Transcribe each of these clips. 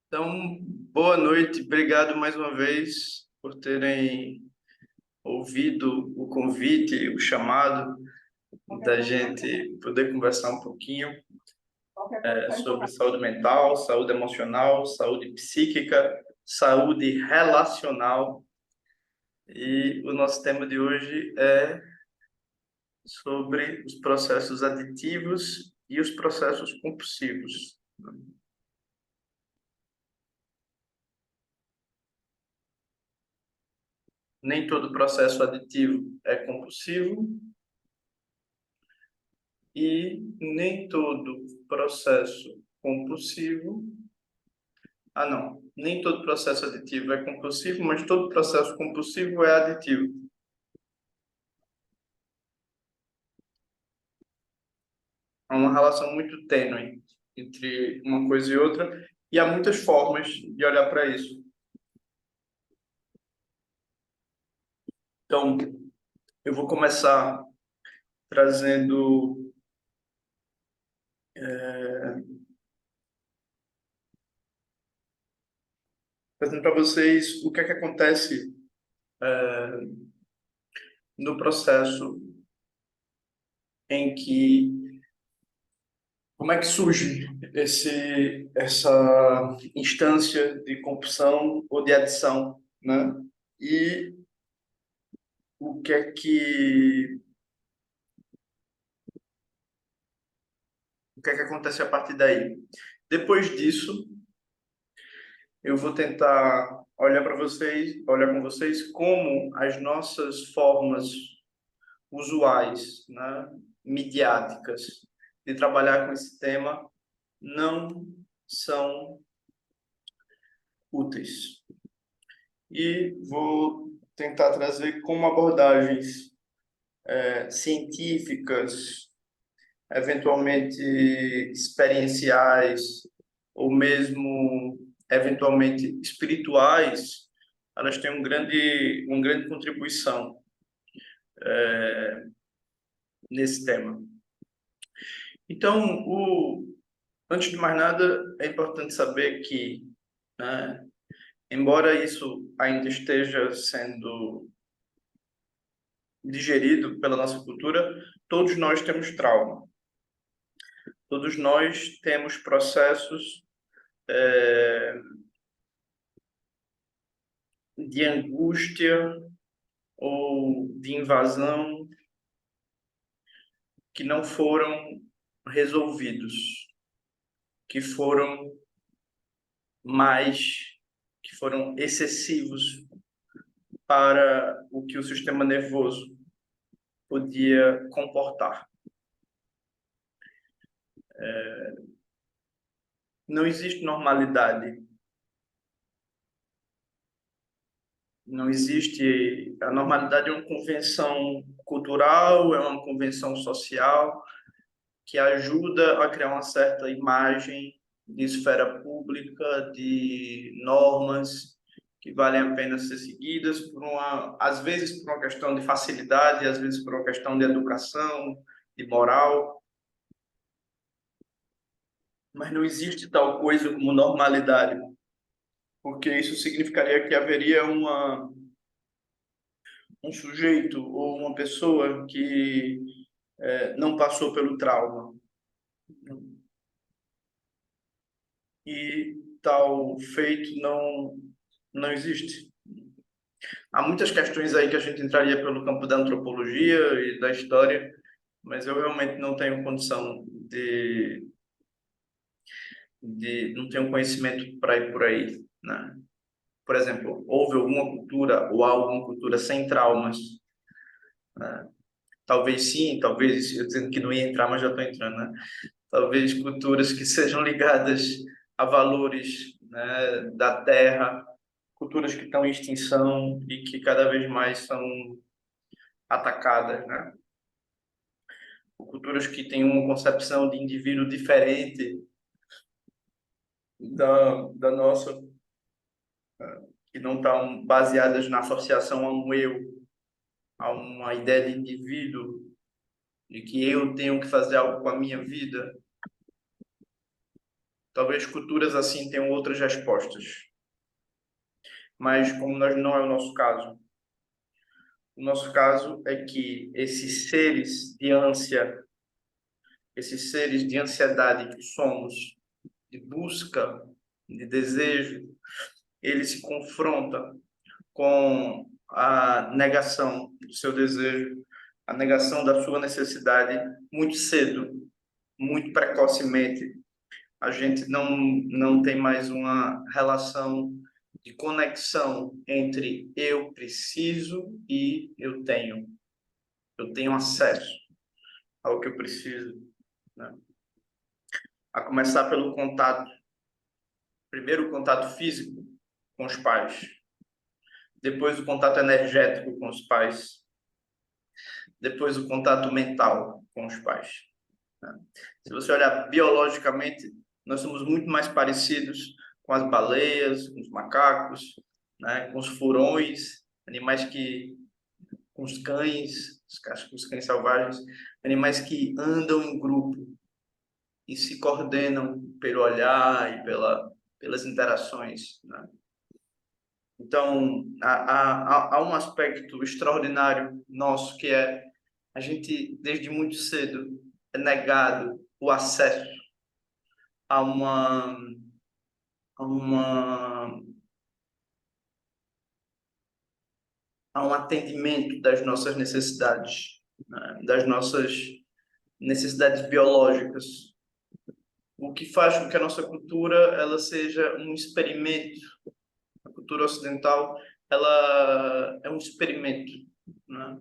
Então, boa noite, obrigado mais uma vez por terem ouvido o convite, o chamado da gente poder conversar um pouquinho sobre saúde mental, saúde emocional, saúde psíquica, saúde relacional. E o nosso tema de hoje é sobre os processos aditivos e os processos compulsivos. Nem todo processo aditivo é compulsivo, e nem todo processo compulsivo. Não. Nem todo processo aditivo é compulsivo, mas todo processo compulsivo é aditivo. Há uma relação muito tênue entre uma coisa e outra, e há muitas formas de olhar para isso. Então, eu vou começar trazendo para vocês o que é que acontece no processo em que como é que surge essa instância de compulsão ou de adição, né? E o que é que o que é que acontece a partir daí? Depois disso, eu vou tentar olhar com vocês como as nossas formas usuais, né, midiáticas, de trabalhar com esse tema não são úteis. E vou tentar trazer como abordagens científicas, eventualmente experienciais, ou mesmo eventualmente espirituais, elas têm uma grande contribuição nesse tema. Então, antes de mais nada, é importante saber que, né, embora isso ainda esteja sendo digerido pela nossa cultura, todos nós temos trauma. Todos nós temos processos de angústia ou de invasão que não foram resolvidos, que foram mais, que foram excessivos para o que o sistema nervoso podia comportar. Não existe normalidade. Não existe. A normalidade é uma convenção cultural, é uma convenção social que ajuda a criar uma certa imagem de esfera pública, de normas que valem a pena ser seguidas, às vezes por uma questão de facilidade, às vezes por uma questão de educação, de moral, mas não existe tal coisa como normalidade, porque isso significaria que haveria um sujeito ou uma pessoa que não passou pelo trauma. E tal feito não existe. Há muitas questões aí que a gente entraria pelo campo da antropologia e da história, mas eu realmente não tenho condição de não tenho conhecimento para ir por aí, né? Por exemplo, houve alguma cultura ou há alguma cultura sem traumas? Né? Talvez sim, talvez, eu dizendo que não ia entrar, mas já estou entrando, né? Talvez culturas que sejam ligadas a valores, né, da terra, culturas que estão em extinção e que cada vez mais são atacadas, né? Culturas que têm uma concepção de indivíduo diferente da nossa, que não estão baseadas na associação a um eu, a uma ideia de indivíduo, de que eu tenho que fazer algo com a minha vida. Talvez culturas assim tenham outras respostas, mas como nós não é o nosso caso. O nosso caso é que esses seres de ânsia, esses seres de ansiedade que somos, de busca, de desejo, ele se confronta com a negação do seu desejo, a negação da sua necessidade muito cedo, muito precocemente. A gente não tem mais uma relação de conexão entre eu preciso e eu tenho. Eu tenho acesso ao que eu preciso, né? A começar pelo contato, primeiro o contato físico com os pais, depois o contato energético com os pais, depois o contato mental com os pais, né? Se você olhar biologicamente, nós somos muito mais parecidos com as baleias, com os macacos, né? Com os furões, animais que, com os cães, os cães selvagens, animais que andam em grupo e se coordenam pelo olhar e pelas interações, né? Então, há um aspecto extraordinário nosso que é a gente, desde muito cedo, é negado o acesso a a uma, a um atendimento das nossas necessidades, né? Das nossas necessidades biológicas, o que faz com que a nossa cultura ela seja um experimento. A cultura ocidental ela é um experimento, né?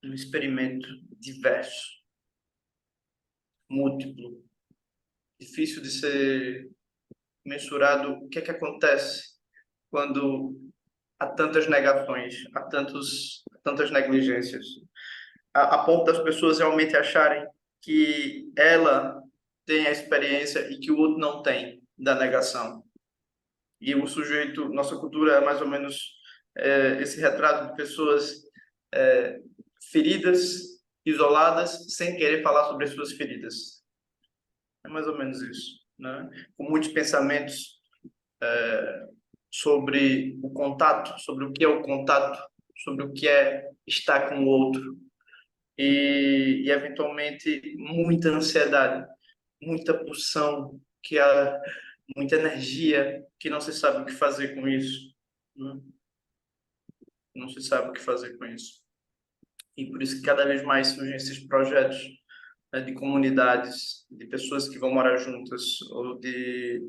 Um experimento diverso, múltiplo, difícil de ser mensurado. O que é que acontece quando há tantas negações, tantas negligências, a ponto das pessoas realmente acharem que ela tem a experiência e que o outro não tem da negação. E o sujeito, nossa cultura é mais ou menos esse retrato de pessoas é, feridas, isoladas, sem querer falar sobre as suas feridas. É mais ou menos isso, né? Com muitos pensamentos sobre o contato, sobre o que é o contato, sobre o que é estar com o outro e eventualmente muita ansiedade, muita pulsão, muita energia que não se sabe o que fazer com isso, né? Não se sabe o que fazer com isso. E por isso que cada vez mais surgem esses projetos, né, de comunidades, de pessoas que vão morar juntas, ou de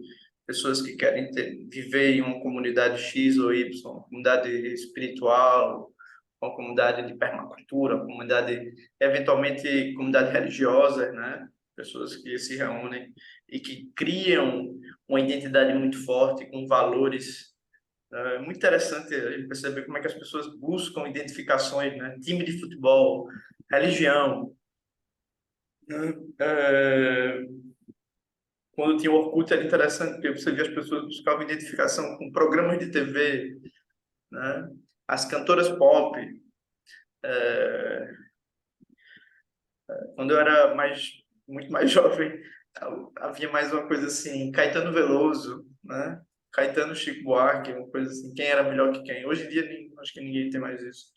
pessoas que querem viver em uma comunidade X ou Y, uma comunidade espiritual, uma comunidade de permacultura, uma comunidade, eventualmente, comunidade religiosa, né? Pessoas que se reúnem e que criam uma identidade muito forte, com valores. É muito interessante a gente perceber como é que as pessoas buscam identificações, né? Time de futebol, religião, né? Quando tinha o Orkut era interessante, porque você via as pessoas buscavam identificação com programas de TV, né? As cantoras pop. Quando eu era muito mais jovem, havia mais uma coisa assim, Caetano Veloso, né? Caetano Chico Buarque, uma coisa assim, quem era melhor que quem. Hoje em dia, acho que ninguém tem mais isso,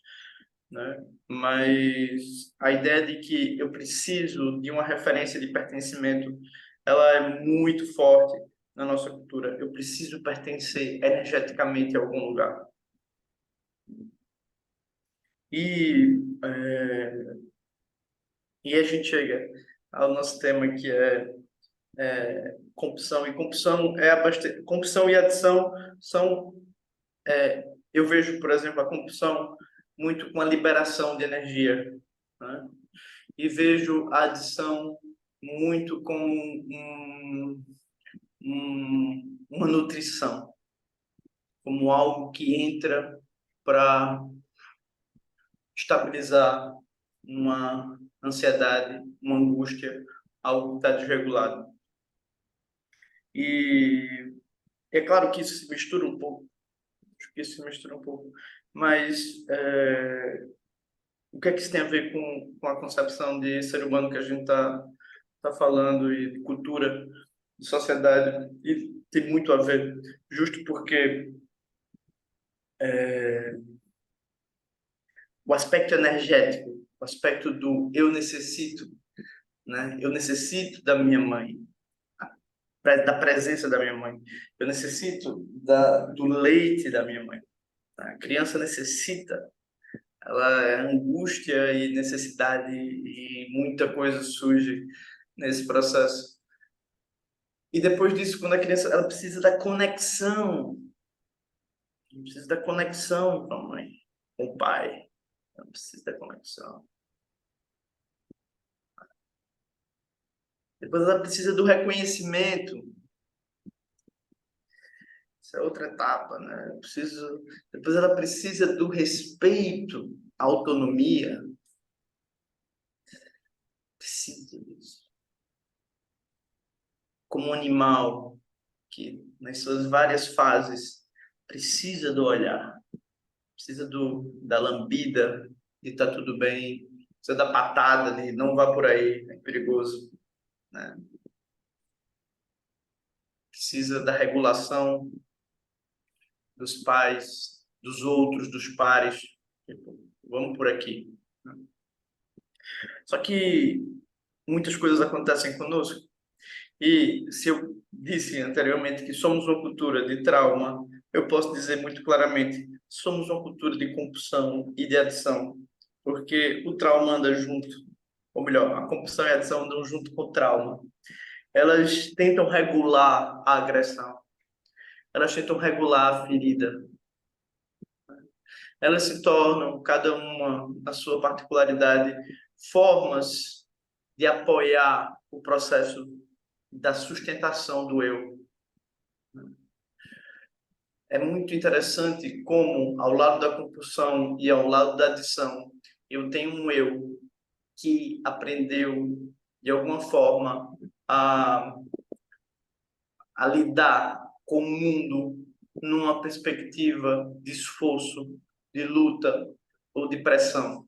né? Mas a ideia de que eu preciso de uma referência de pertencimento, ela é muito forte na nossa cultura. Eu preciso pertencer energeticamente a algum lugar. E, é, e a gente chega ao nosso tema que é compulsão. E compulsão compulsão e adição são, eu vejo, por exemplo, a compulsão muito com a liberação de energia, né? E vejo a adição muito como uma nutrição, como algo que entra para estabilizar uma ansiedade, uma angústia, algo que está desregulado. E é claro que isso se mistura um pouco, acho que isso se mistura um pouco, mas o que é que isso tem a ver com a concepção de ser humano que a gente está falando e de cultura? de sociedade, e tem muito a ver, justo porque o aspecto energético, o aspecto do eu necessito, né? Eu necessito da minha mãe, da presença da minha mãe. Eu necessito do leite da minha mãe. A criança necessita, ela é angústia e necessidade e muita coisa surge nesse processo. E depois disso, quando a criança, ela precisa da conexão com a mãe, com o pai, ela precisa da conexão. Depois ela precisa do reconhecimento. Essa é outra etapa, né? Depois ela precisa do respeito, à autonomia. Precisa disso. Como um animal que, nas suas várias fases, precisa do olhar, precisa da lambida, de tá tudo bem, precisa da patada, de não vá por aí, é perigoso, né? Precisa da regulação dos pais, dos outros, dos pares. Tipo, vamos por aqui, né? Só que muitas coisas acontecem conosco. E se eu disse anteriormente que somos uma cultura de trauma, eu posso dizer muito claramente, somos uma cultura de compulsão e de adição, porque o trauma anda junto, ou melhor, a compulsão e a adição andam junto com o trauma. Elas tentam regular a agressão, elas tentam regular a ferida, elas se tornam, cada uma na sua particularidade, formas de apoiar o processo da sustentação do eu. É muito interessante como, ao lado da compulsão e ao lado da adição, eu tenho um eu que aprendeu, de alguma forma, a, a lidar com o mundo numa perspectiva de esforço, de luta ou de pressão.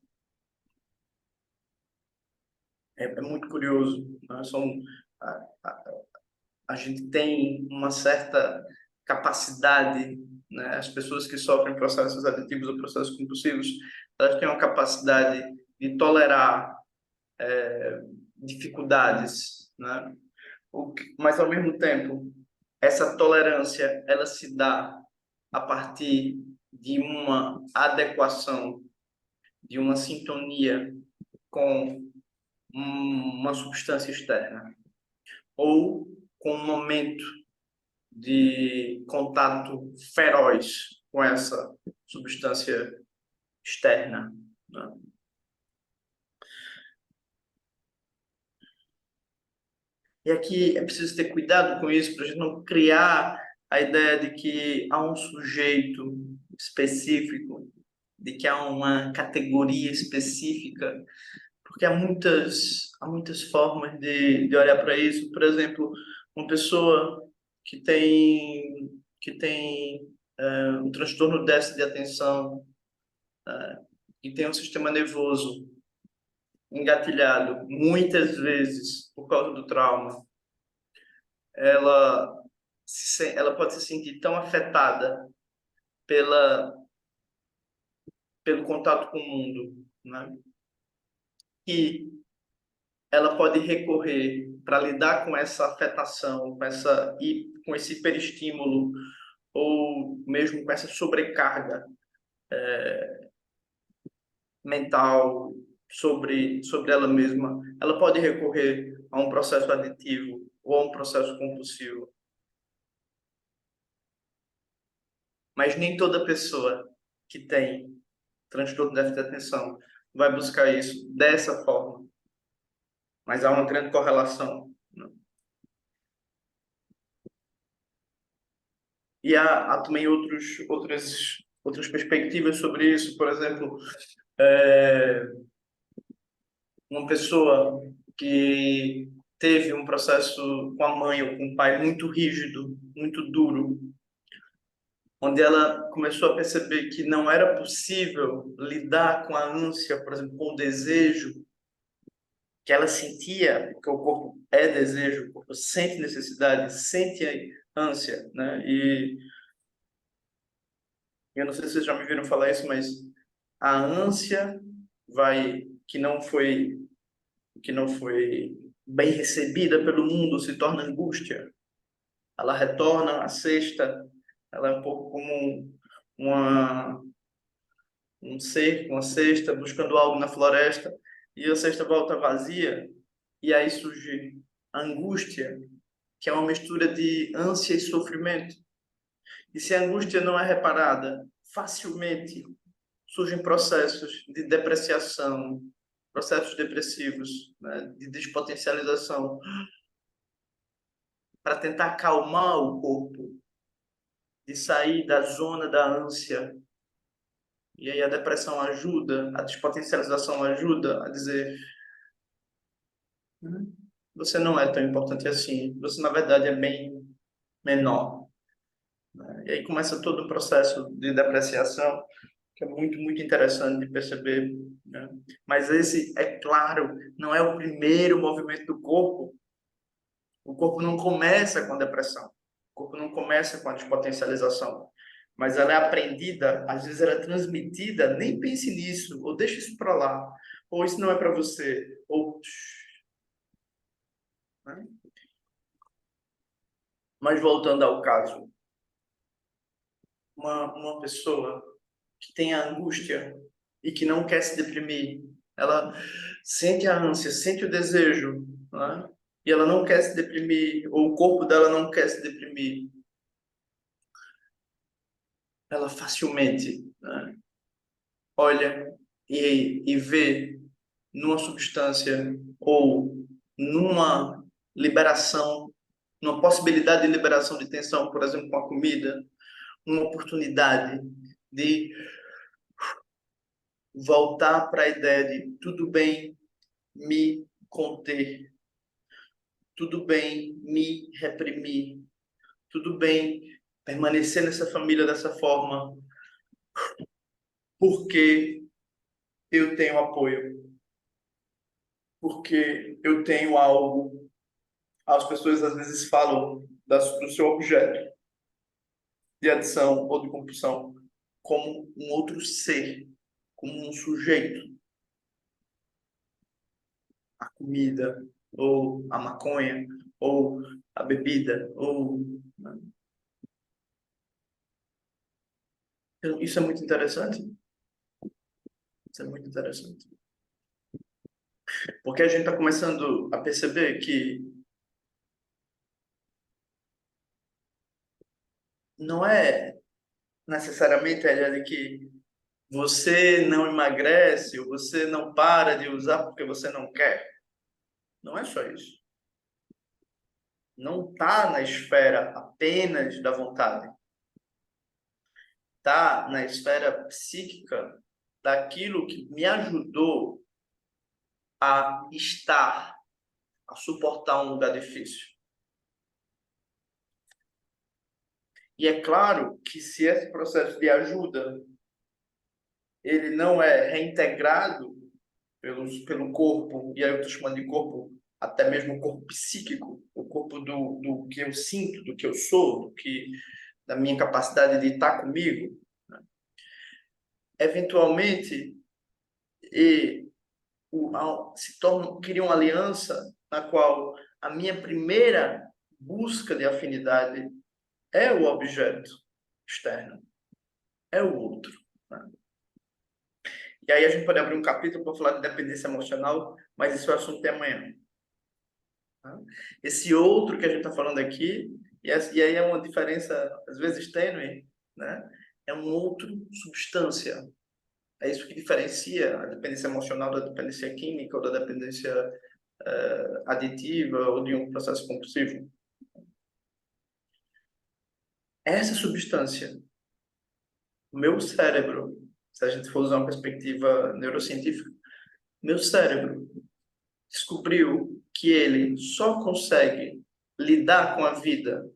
É muito curioso. Nós somos, a, a, a gente tem uma certa capacidade, né? As pessoas que sofrem processos aditivos ou processos compulsivos, elas têm uma capacidade de tolerar dificuldades, né? Mas ao mesmo tempo, essa tolerância ela se dá a partir de uma adequação, de uma sintonia com uma substância externa ou com um momento de contato feroz com essa substância externa, né? E aqui é preciso ter cuidado com isso para a gente não criar a ideia de que há um sujeito específico, de que há uma categoria específica, porque há muitas formas de olhar para isso. Por exemplo, uma pessoa que tem um transtorno de déficit de atenção e tem um sistema nervoso engatilhado muitas vezes por causa do trauma, ela ela pode se sentir tão afetada pela pelo contato com o mundo, né? Que ela pode recorrer para lidar com essa afetação, com esse hiperestímulo ou mesmo com essa sobrecarga mental sobre ela mesma, ela pode recorrer a um processo aditivo ou a um processo compulsivo. Mas nem toda pessoa que tem transtorno de déficit de atenção vai buscar isso dessa forma. Mas há uma grande correlação, né? E há também outras perspectivas sobre isso. Por exemplo, uma pessoa que teve um processo com a mãe ou com o pai muito rígido, muito duro, onde ela começou a perceber que não era possível lidar com a ânsia, por exemplo, com o desejo que ela sentia, porque o corpo é desejo, o corpo sente necessidade, sente a ânsia, né? E eu não sei se vocês já me viram falar isso, mas a ânsia que não foi bem recebida pelo mundo se torna angústia. Ela retorna à cesta, ela é um pouco como uma, um ser com uma cesta buscando algo na floresta, e a cesta volta vazia, e aí surge a angústia, que é uma mistura de ânsia e sofrimento. E se a angústia não é reparada, facilmente surgem processos de depreciação, processos depressivos, né, de despotencialização, para tentar acalmar o corpo, de sair da zona da ânsia. E aí a depressão ajuda, a despotencialização ajuda a dizer: você não é tão importante assim, você na verdade é bem menor. E aí começa todo o processo de depreciação, que é muito, muito interessante de perceber, né? Mas esse, é claro, não é o primeiro movimento do corpo. O corpo não começa com a depressão, o corpo não começa com a despotencialização, mas ela é aprendida, às vezes ela é transmitida, nem pense nisso, ou deixa isso para lá, ou isso não é para você, ou... né? Mas voltando ao caso, uma pessoa que tem a angústia e que não quer se deprimir, ela sente a ânsia, sente o desejo, né? E ela não quer se deprimir, ou o corpo dela não quer se deprimir, ela facilmente, né, olha e vê numa substância ou numa liberação, numa possibilidade de liberação de tensão, por exemplo, com a comida, uma oportunidade de voltar para a ideia de tudo bem me conter, tudo bem me reprimir, tudo bem permanecer nessa família dessa forma, porque eu tenho apoio, porque eu tenho algo. As pessoas às vezes falam do seu objeto de adição ou de compulsão como um outro ser, como um sujeito. A comida, ou a maconha, ou a bebida, ou... Então, isso é muito interessante. Isso é muito interessante. Porque a gente está começando a perceber que não é necessariamente a ideia de que você não emagrece ou você não para de usar porque você não quer. Não é só isso. Não está na esfera apenas da vontade. Está na esfera psíquica daquilo que me ajudou a estar, a suportar um lugar difícil. E é claro que se esse processo de ajuda ele não é reintegrado pelo corpo, e aí eu estou chamando de corpo, até mesmo o corpo psíquico, o corpo do que eu sinto, do que eu sou, da minha capacidade de estar comigo, né? Eventualmente, e cria uma aliança na qual a minha primeira busca de afinidade é o objeto externo, é o outro, né? E aí a gente pode abrir um capítulo para falar de dependência emocional, mas isso é o assunto de amanhã. Tá? Esse outro que a gente está falando aqui, e aí é uma diferença, às vezes, tênue, né? É um outro substância. É isso que diferencia a dependência emocional da dependência química ou da dependência aditiva ou de um processo compulsivo. Essa substância, o meu cérebro, se a gente for usar uma perspectiva neurocientífica, meu cérebro descobriu que ele só consegue lidar com a vida,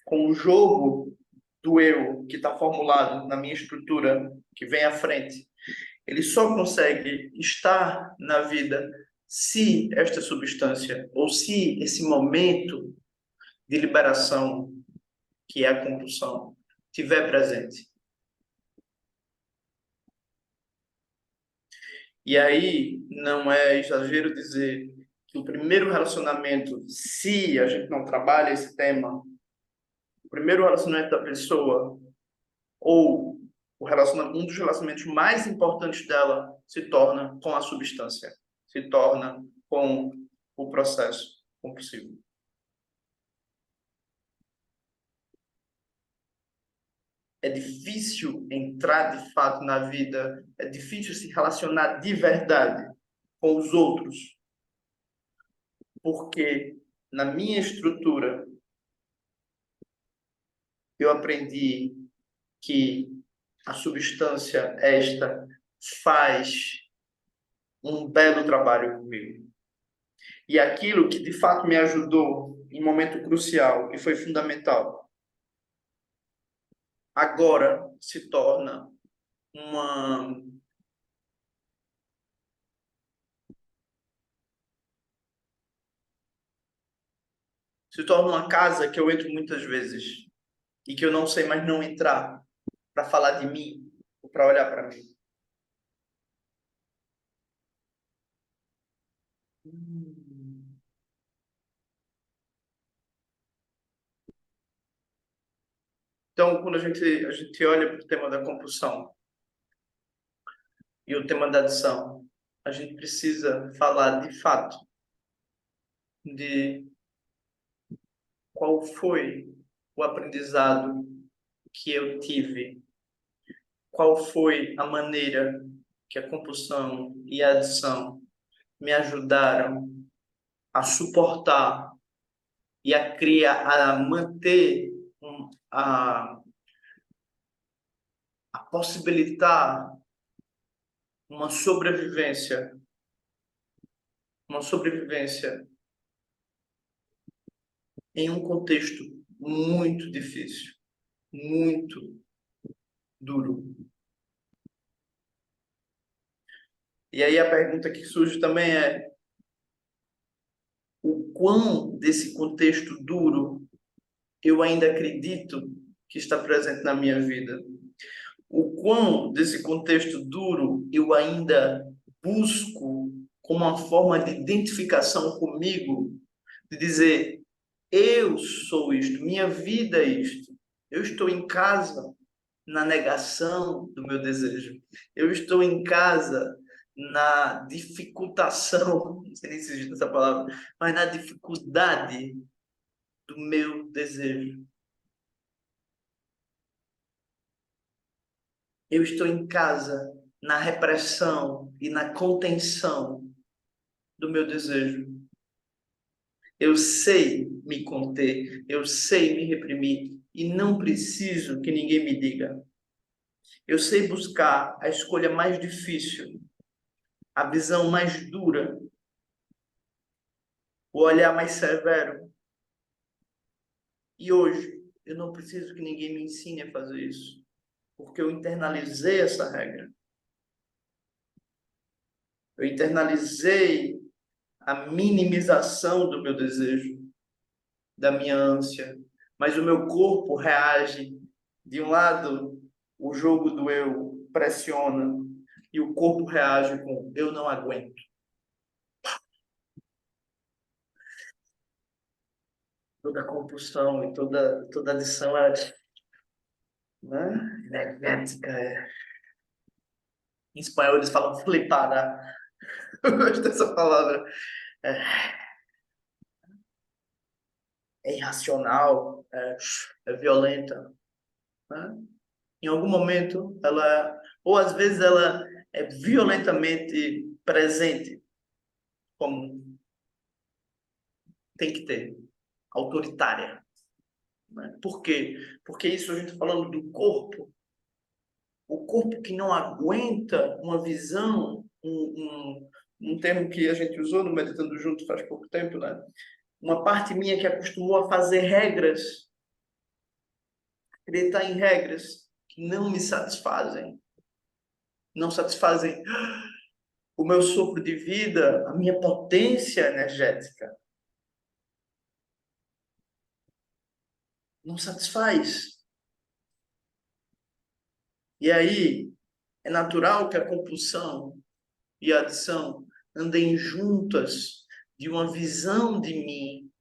com o jogo do eu que está formulado na minha estrutura que vem à frente. Ele só consegue estar na vida se esta substância, ou se esse momento de liberação, que é a compulsão, estiver presente. E aí, não é exagero dizer que o primeiro relacionamento, se a gente não trabalha esse tema, o primeiro relacionamento da pessoa, ou um dos relacionamentos mais importantes dela, se torna com a substância, se torna com o processo compulsivo. É difícil entrar de fato na vida, é difícil se relacionar de verdade com os outros, porque na minha estrutura eu aprendi que a substância esta faz um belo trabalho comigo. E aquilo que de fato me ajudou em momento crucial e foi fundamental, agora se torna uma casa que eu entro muitas vezes e que eu não sei mais não entrar para falar de mim ou para olhar para mim. Então, quando a gente olha para o tema da compulsão e o tema da adição, a gente precisa falar de fato de qual foi o aprendizado que eu tive, qual foi a maneira que a compulsão e a adição me ajudaram a suportar e a criar, a manter a possibilitar uma sobrevivência em um contexto muito difícil, muito duro. E aí a pergunta que surge também é: o quão desse contexto duro eu ainda acredito que está presente na minha vida? O quão desse contexto duro eu ainda busco como uma forma de identificação comigo, de dizer, eu sou isto, minha vida é isto. Eu estou em casa na negação do meu desejo. Eu estou em casa na dificultação, não sei nem se existe essa palavra, mas na dificuldade do meu desejo. Eu estou em casa na repressão e na contenção do meu desejo. Eu sei me conter, eu sei me reprimir e não preciso que ninguém me diga. Eu sei buscar a escolha mais difícil, a visão mais dura, o olhar mais severo. E hoje eu não preciso que ninguém me ensine a fazer isso, porque eu internalizei essa regra. Eu internalizei a minimização do meu desejo, da minha ânsia, mas o meu corpo reage. De um lado, o jogo do eu pressiona e o corpo reage com eu não aguento. Toda compulsão e toda adição é, né, energética. Em espanhol eles falam flipada. Eu gosto dessa palavra. É, é irracional, é violenta, né? Em algum momento, ou às vezes ela é violentamente presente, como tem que ter, autoritária. Né? Por quê? Porque isso a gente está falando do corpo, o corpo que não aguenta uma visão, um termo que a gente usou no Meditando Junto faz pouco tempo, né? Uma parte minha que acostumou a fazer regras, acreditar em regras que não me satisfazem, não satisfazem o meu sopro de vida, a minha potência energética. Não satisfaz. E aí, é natural que a compulsão e a adição andem juntas de uma visão de mim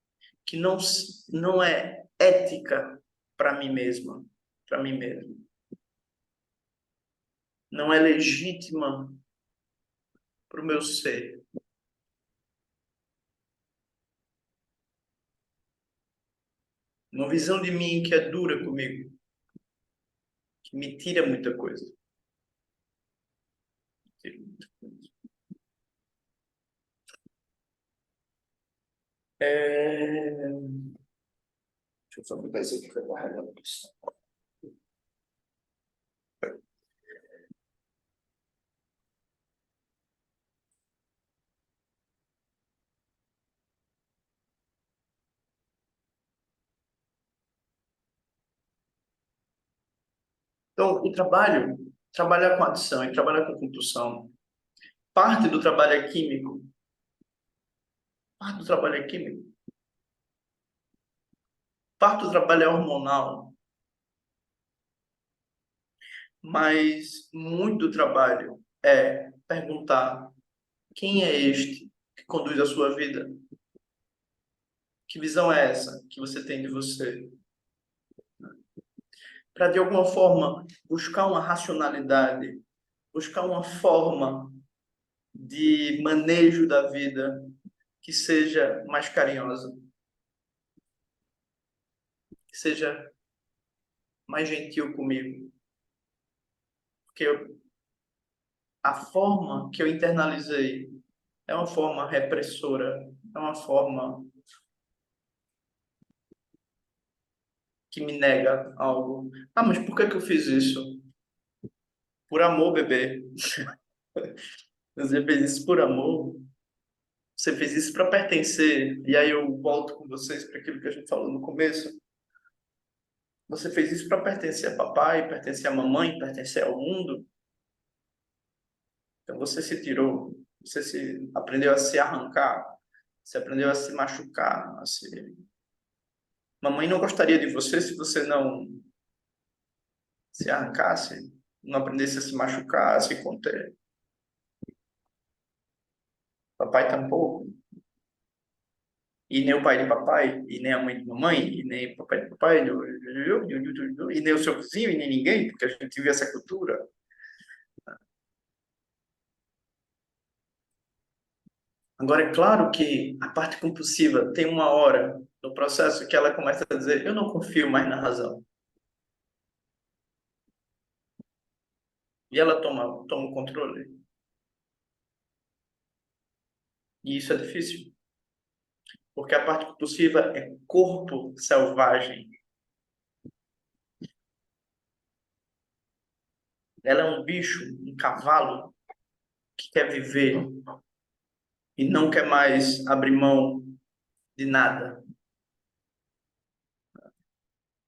que não é ética para mim mesma, para mim mesmo. Não é legítima para o meu ser. Uma visão de mim que é dura comigo, que me tira muita coisa. Deixa eu só botar isso aqui para carregar. Então, o trabalhar com adição e trabalhar com compulsão, parte do trabalho é químico, parte do trabalho é químico, parte do trabalho é hormonal, mas muito do trabalho é perguntar quem é este que conduz a sua vida? Que visão é essa que você tem de você? Para, de alguma forma, buscar uma racionalidade, buscar uma forma de manejo da vida que seja mais carinhosa, que seja mais gentil comigo. Porque a forma que eu internalizei é uma forma repressora, é uma forma que me nega algo. Ah, mas por que que eu fiz isso? Por amor, bebê. Você fez isso por amor. Você fez isso para pertencer. E aí eu volto com vocês para aquilo que a gente falou no começo. Você fez isso para pertencer a papai, pertencer a mamãe, pertencer ao mundo. Então você se tirou, você se aprendeu a se arrancar, você aprendeu a se machucar, a se... Mamãe não gostaria de você se você não se arrancasse, não aprendesse a se machucar, a se conter. Papai tampouco. E nem o pai de papai, e nem a mãe de mamãe, e nem o papai de papai, e nem o seu vizinho, e nem ninguém, porque a gente vive essa cultura. Agora, é claro que a parte compulsiva tem uma hora no processo que ela começa a dizer: eu não confio mais na razão. E ela toma o controle. E isso é difícil, porque a parte compulsiva é corpo selvagem. Ela é um bicho, um cavalo que quer viver e não quer mais abrir mão de nada.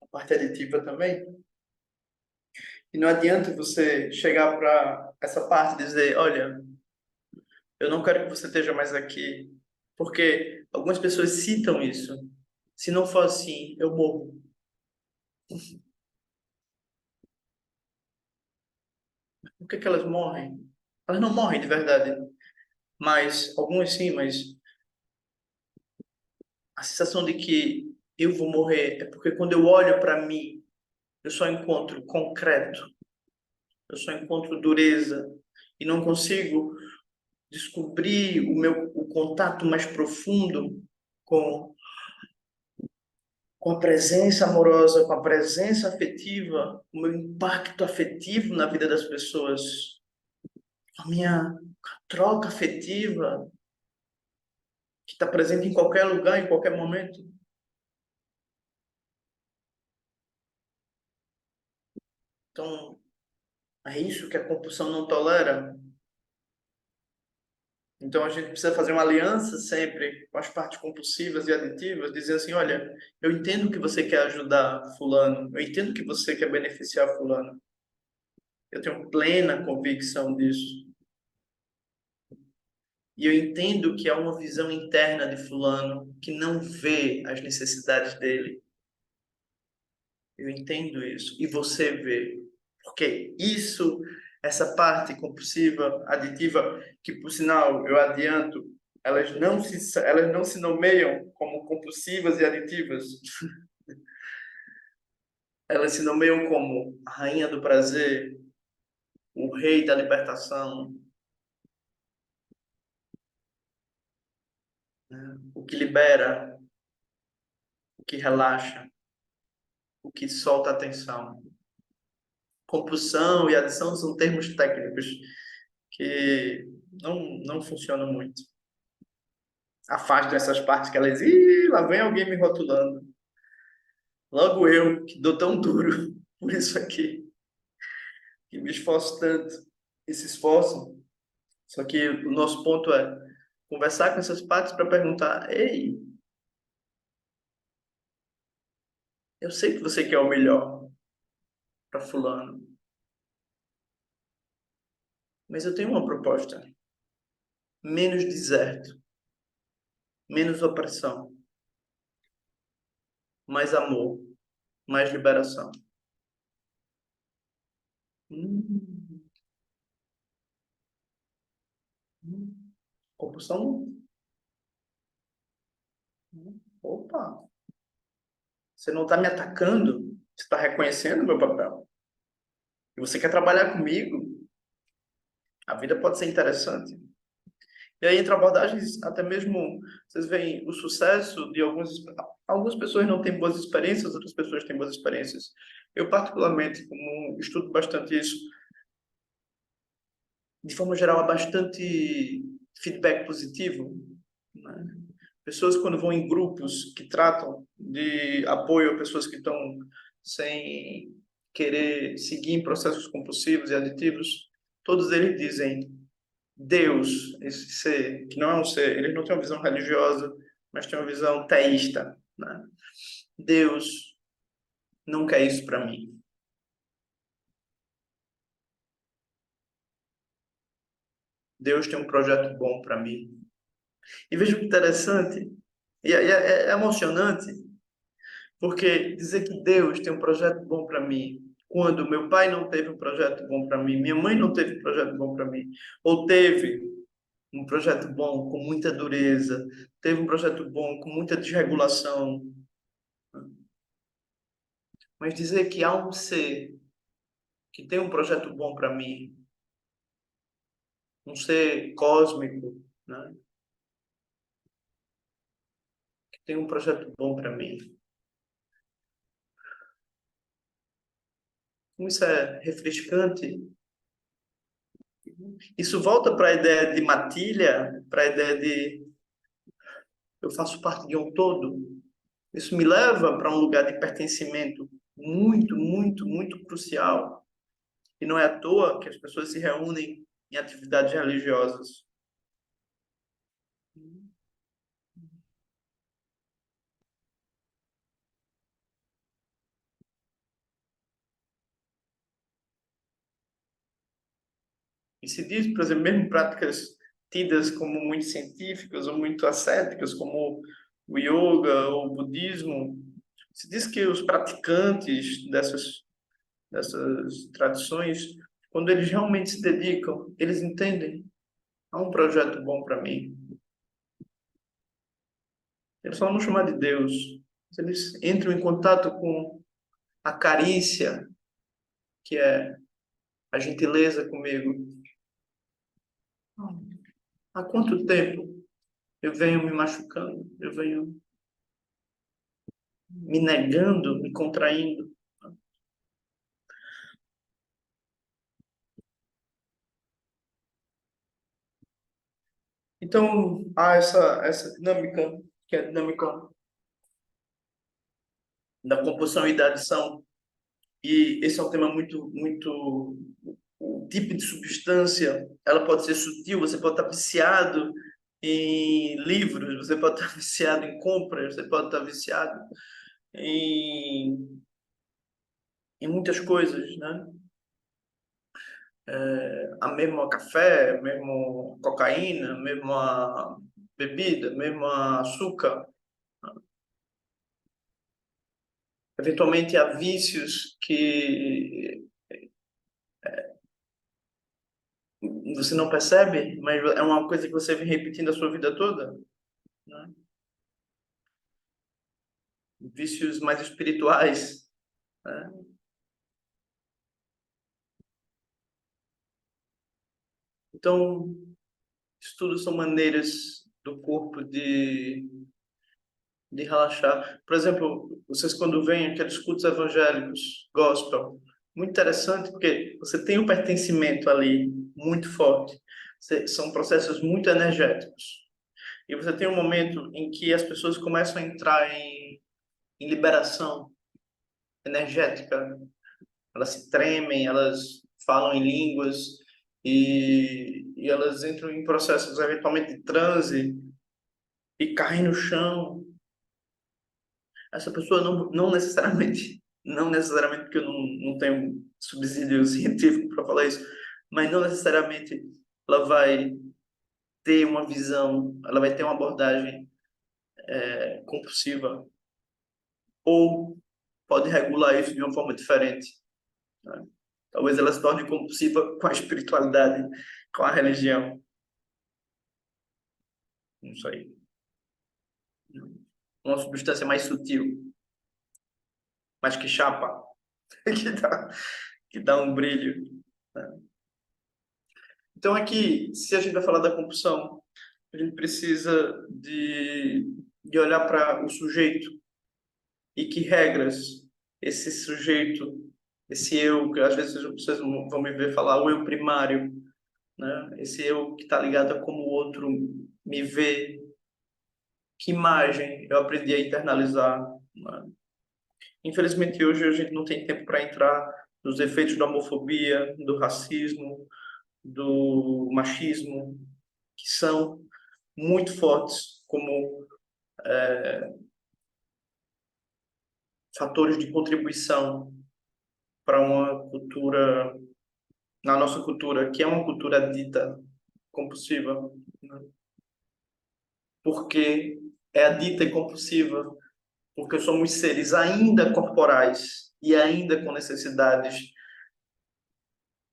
A parte aditiva também. E não adianta você chegar para essa parte e dizer: olha, eu não quero que você esteja mais aqui, porque algumas pessoas citam isso. Se não for assim, eu morro. Por que que elas morrem? Elas não morrem de verdade, mas algumas sim, mas a sensação de que eu vou morrer é porque quando eu olho para mim, eu só encontro concreto, eu só encontro dureza e não consigo descobrir o contato mais profundo com com a presença amorosa, com a presença afetiva, o meu impacto afetivo na vida das pessoas, a minha troca afetiva que está presente em qualquer lugar, em qualquer momento. Então, é isso que a compulsão não tolera. Então, a gente precisa fazer uma aliança sempre com as partes compulsivas e aditivas, dizer assim: olha, eu entendo que você quer ajudar fulano, eu entendo que você quer beneficiar fulano. Eu tenho plena convicção disso. E eu entendo que há uma visão interna de fulano que não vê as necessidades dele. Eu entendo isso. E você vê. Porque isso, essa parte compulsiva, aditiva, que por sinal, eu adianto, elas não se nomeiam como compulsivas e aditivas. Elas se nomeiam como a rainha do prazer, o rei da libertação, né? O que libera, o que relaxa, o que solta a tensão. Compulsão e adição são termos técnicos que não funcionam muito. Afasto essas partes que elas, ih, lá vem alguém me rotulando. Logo eu, que dou tão duro por isso aqui, que me esforço tanto e se esforçam. Só que o nosso ponto é conversar com essas partes para perguntar: ei, eu sei que você quer o melhor para fulano, mas eu tenho uma proposta. Menos deserto, menos opressão, mais amor, mais liberação. Hum, compulsão? Opa, você não está me atacando, você está reconhecendo o meu papel. E você quer trabalhar comigo, a vida pode ser interessante. E aí, entre abordagens, até mesmo, vocês veem o sucesso de algumas pessoas não têm boas experiências, outras pessoas têm boas experiências. Eu, particularmente, como estudo bastante isso, de forma geral, há bastante feedback positivo, né? Pessoas, quando vão em grupos que tratam de apoio a pessoas que estão sem querer seguir em processos compulsivos e aditivos, todos eles dizem Deus, esse ser, que não é um ser, eles não têm uma visão religiosa, mas têm uma visão teísta, né? Deus não quer isso para mim. Deus tem um projeto bom para mim. E veja que interessante, é emocionante, porque dizer que Deus tem um projeto bom para mim, quando meu pai não teve um projeto bom para mim, minha mãe não teve um projeto bom para mim, ou teve um projeto bom com muita dureza, teve um projeto bom com muita desregulação, mas dizer que há um ser que tem um projeto bom para mim, um ser cósmico, né, que tem um projeto bom para mim. Como isso é refrescante. Isso volta para a ideia de matilha, para a ideia de eu faço parte de um todo. Isso me leva para um lugar de pertencimento muito, muito, muito crucial. E não é à toa que as pessoas se reúnem em atividades religiosas. E se diz, por exemplo, mesmo práticas tidas como muito científicas ou muito ascéticas, como o yoga ou o budismo, se diz que os praticantes dessas tradições, quando eles realmente se dedicam, eles entendem, há um projeto bom para mim. Eles só não chamar de Deus, eles entram em contato com a carícia, que é a gentileza comigo. Há quanto tempo eu venho me machucando, eu venho me negando, me contraindo? Então, há essa dinâmica, que é a dinâmica da composição e da adição. E esse é um tema muito... O tipo de substância, ela pode ser sutil, você pode estar viciado em livros, você pode estar viciado em compras, você pode estar viciado em muitas coisas, né? a mesma café, mesmo cocaína, mesma bebida, mesmo açúcar. Eventualmente há vícios que você não percebe, mas é uma coisa que você vem repetindo a sua vida toda, né? Vícios mais espirituais, né? Então, isso tudo são maneiras do corpo de relaxar. Por exemplo, vocês quando veem aqueles cultos evangélicos, gospel, muito interessante porque você tem um pertencimento ali muito forte. São processos muito energéticos. E você tem um momento em que as pessoas começam a entrar em liberação energética. Elas se tremem, elas falam em línguas e elas entram em processos eventualmente de transe e caem no chão. Essa pessoa não necessariamente, não necessariamente porque eu não tenho subsídio científico para falar isso, mas não necessariamente ela vai ter uma visão, ela vai ter uma abordagem compulsiva ou pode regular isso de uma forma diferente, né? Talvez ela se torne compulsiva com a espiritualidade, com a religião, não sei. Uma substância mais sutil, mas que chapa, que dá, que dá um brilho, né? Então, aqui, se a gente vai falar da compulsão, a gente precisa de olhar para o sujeito e que regras esse sujeito, esse eu, que às vezes vocês vão me ver falar, o eu primário, né? Esse eu que está ligado a como o outro me vê, que imagem eu aprendi a internalizar, né? Infelizmente, hoje a gente não tem tempo para entrar nos efeitos da homofobia, do racismo, do machismo, que são muito fortes como fatores de contribuição para uma cultura, na nossa cultura, que é uma cultura dita compulsiva, né? Porque é a dita e compulsiva, porque somos seres ainda corporais e ainda com necessidades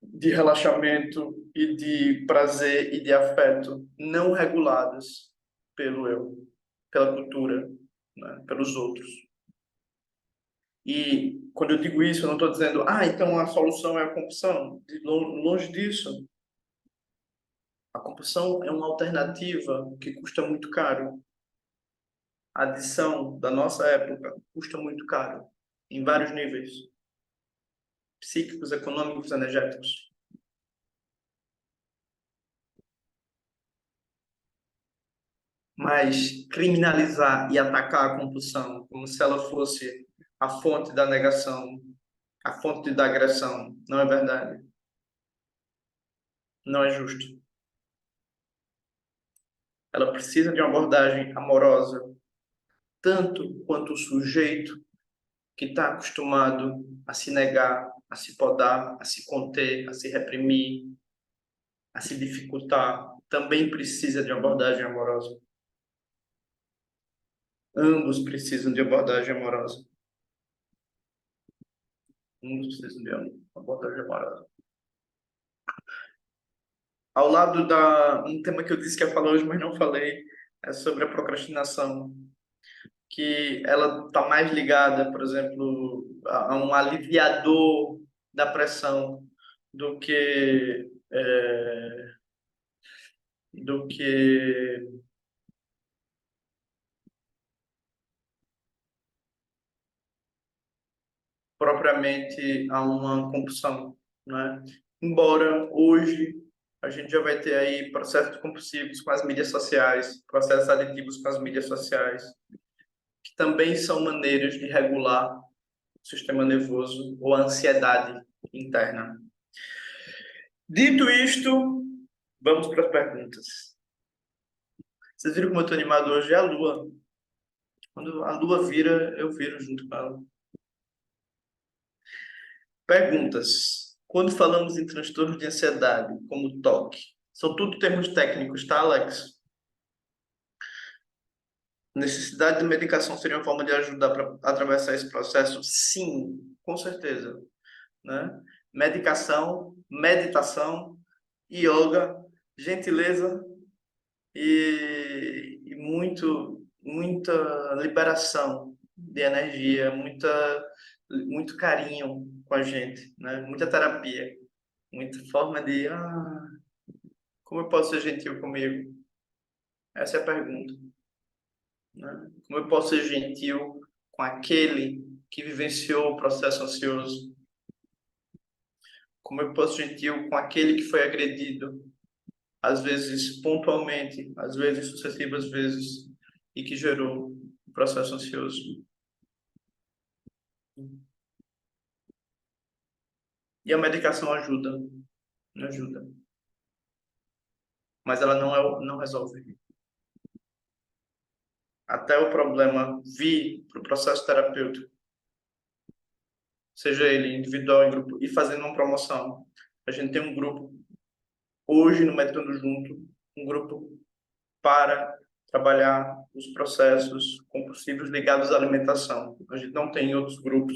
de relaxamento e de prazer e de afeto não reguladas pelo eu, pela cultura, né? Pelos outros. E quando eu digo isso, eu não estou dizendo, então a solução é a compulsão. Longe disso. A compulsão é uma alternativa que custa muito caro. A adição da nossa época custa muito caro, em vários níveis, psíquicos, econômicos, energéticos. Mas criminalizar e atacar a compulsão como se ela fosse a fonte da negação, a fonte da agressão, não é verdade. Não é justo. Ela precisa de uma abordagem amorosa, tanto quanto o sujeito que está acostumado a se negar, a se podar, a se conter, a se reprimir, a se dificultar, também precisa de uma abordagem amorosa. Ambos precisam de abordagem amorosa. Ambos precisam de uma abordagem amorosa. Ao lado um tema que eu disse que ia falar hoje, mas não falei, é sobre a procrastinação, que ela está mais ligada, por exemplo, a um aliviador da pressão do que do que propriamente a uma compulsão, né? Embora hoje a gente já vai ter aí processos compulsivos com as mídias sociais, processos aditivos com as mídias sociais, que também são maneiras de regular o sistema nervoso ou a ansiedade interna. Dito isto, vamos para as perguntas. Vocês viram como eu estou animado hoje? É a Lua. Quando a Lua vira, eu viro junto com ela. Perguntas. Quando falamos em transtorno de ansiedade, como TOC, são tudo termos técnicos, tá, Alex? Necessidade de medicação seria uma forma de ajudar para atravessar esse processo? Sim, com certeza, né? Medicação, meditação, yoga, gentileza e muita liberação de energia, muito carinho com a gente, né? Muita terapia, muita forma de, como eu posso ser gentil comigo? Essa é a pergunta, né? Como eu posso ser gentil com aquele que vivenciou o processo ansioso? Como eu posso ser gentil com aquele que foi agredido, às vezes pontualmente, às vezes sucessivas vezes, e que gerou o processo ansioso? E a medicação ajuda, ajuda, mas ela não resolve. Até o problema vir para o processo terapêutico, seja ele individual, em grupo, e fazendo uma promoção. A gente tem um grupo, hoje no Meditando Junto, um grupo para trabalhar os processos compulsivos ligados à alimentação. A gente não tem outros grupos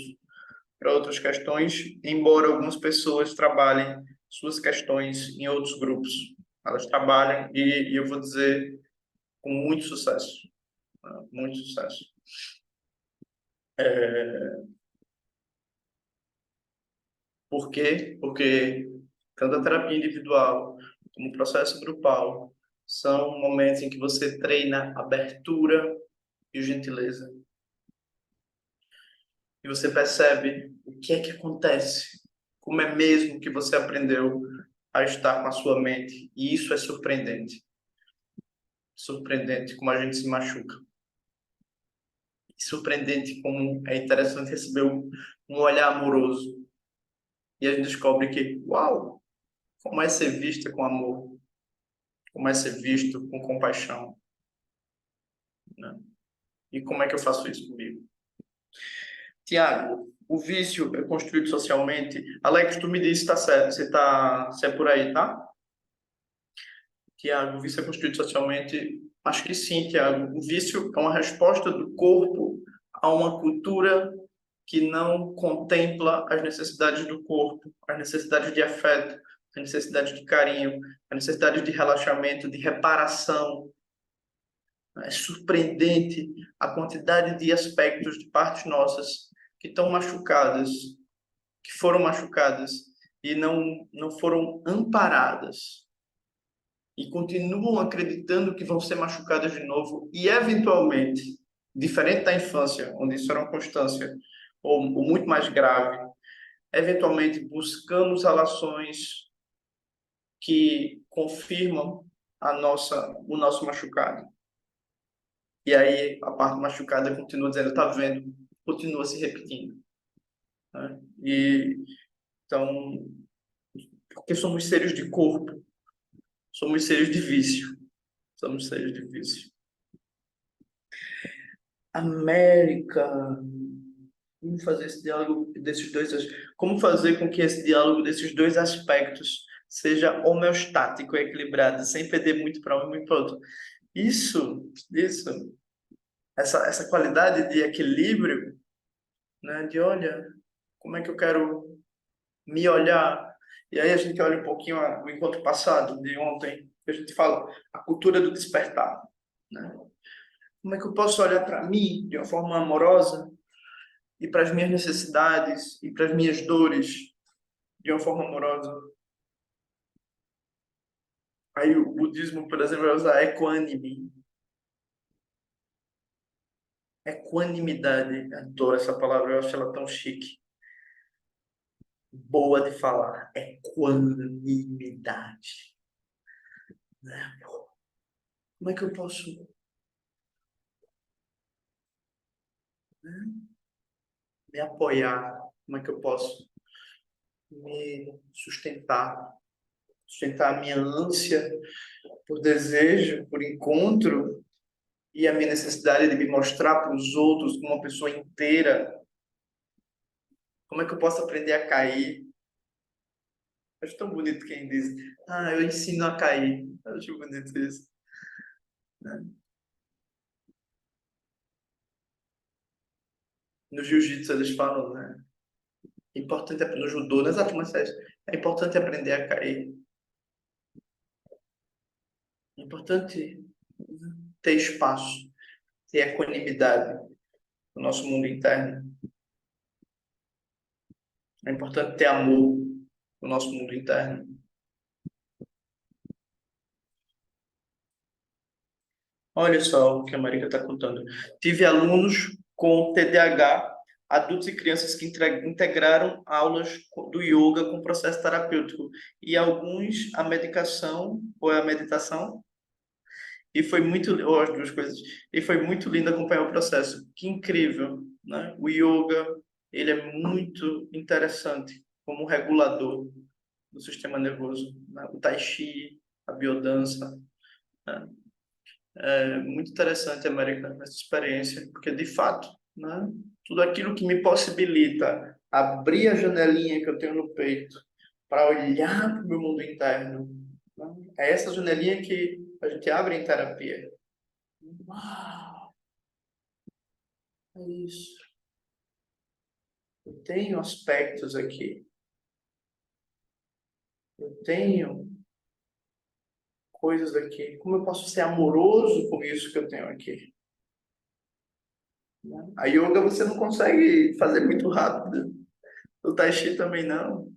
para outras questões, embora algumas pessoas trabalhem suas questões em outros grupos. Elas trabalham e eu vou dizer com muito sucesso, né? Muito sucesso. Por quê? Porque tanto a terapia individual como o processo grupal são momentos em que você treina abertura e gentileza. E você percebe o que é que acontece, como é mesmo que você aprendeu a estar com a sua mente. E isso é surpreendente. Surpreendente como a gente se machuca. Surpreendente como é interessante receber um olhar amoroso. E a gente descobre que, uau, como é ser vista com amor, como é ser visto com compaixão, né? E como é que eu faço isso comigo? Tiago, o vício é construído socialmente. Alex, tu me disse se está certo, se é por aí, tá? Tiago, o vício é construído socialmente? Acho que sim, Tiago. O vício é uma resposta do corpo a uma cultura que não contempla as necessidades do corpo, as necessidades de afeto, as necessidades de carinho, as necessidades de relaxamento, de reparação. É surpreendente a quantidade de aspectos de partes nossas que estão machucadas, que foram machucadas e não foram amparadas e continuam acreditando que vão ser machucadas de novo e, eventualmente, diferente da infância, onde isso era uma constância, ou muito mais grave, eventualmente buscamos relações que confirmam o nosso machucado. E aí a parte machucada continua dizendo, tá vendo? Continua se repetindo, né? E então, porque somos seres de corpo, somos seres de vício, somos seres de vício. América, como fazer esse diálogo desses dois, como fazer com que esse diálogo desses dois aspectos seja homeostático e equilibrado, sem perder muito para um e para o outro. Isso, essa qualidade de equilíbrio, né? De olha, como é que eu quero me olhar? E aí a gente olha um pouquinho o encontro passado de ontem, que a gente fala a cultura do despertar, né? Como é que eu posso olhar para mim de uma forma amorosa e para as minhas necessidades e para as minhas dores de uma forma amorosa? Aí o budismo, por exemplo, vai usar equânime. Equanimidade, adoro essa palavra, eu acho ela tão chique. Boa de falar. Equanimidade, né? Como é que eu posso, né, me apoiar? Como é que eu posso me sustentar a minha ânsia por desejo, por encontro e a minha necessidade de me mostrar para os outros como uma pessoa inteira? Como é que eu posso aprender a cair? Acho tão bonito quem diz, eu ensino a cair. Acho bonito isso, né? No jiu-jitsu eles falam, né? É importante, no judô, nas artes marciais, é importante aprender a cair. É importante ter espaço, ter equanimidade no nosso mundo interno. É importante ter amor no nosso mundo interno. Olha só o que a Marika está contando. Tive alunos com TDAH, adultos e crianças que integraram aulas do yoga com processo terapêutico e alguns a medicação ou a meditação. E foi muito, ou as duas coisas, e foi muito lindo acompanhar o processo. Que incrível, né? O yoga, ele é muito interessante como regulador do sistema nervoso, né? O tai chi, a biodança, né? É muito interessante, América, essa experiência, porque de fato, né? Tudo aquilo que me possibilita abrir a janelinha que eu tenho no peito para olhar para o meu mundo interno, né? É essa janelinha que a gente abre em terapia. Uau, é isso. Eu tenho aspectos aqui. Eu tenho coisas aqui. Como eu posso ser amoroso com isso que eu tenho aqui? Né? A yoga você não consegue fazer muito rápido. O tai chi também não.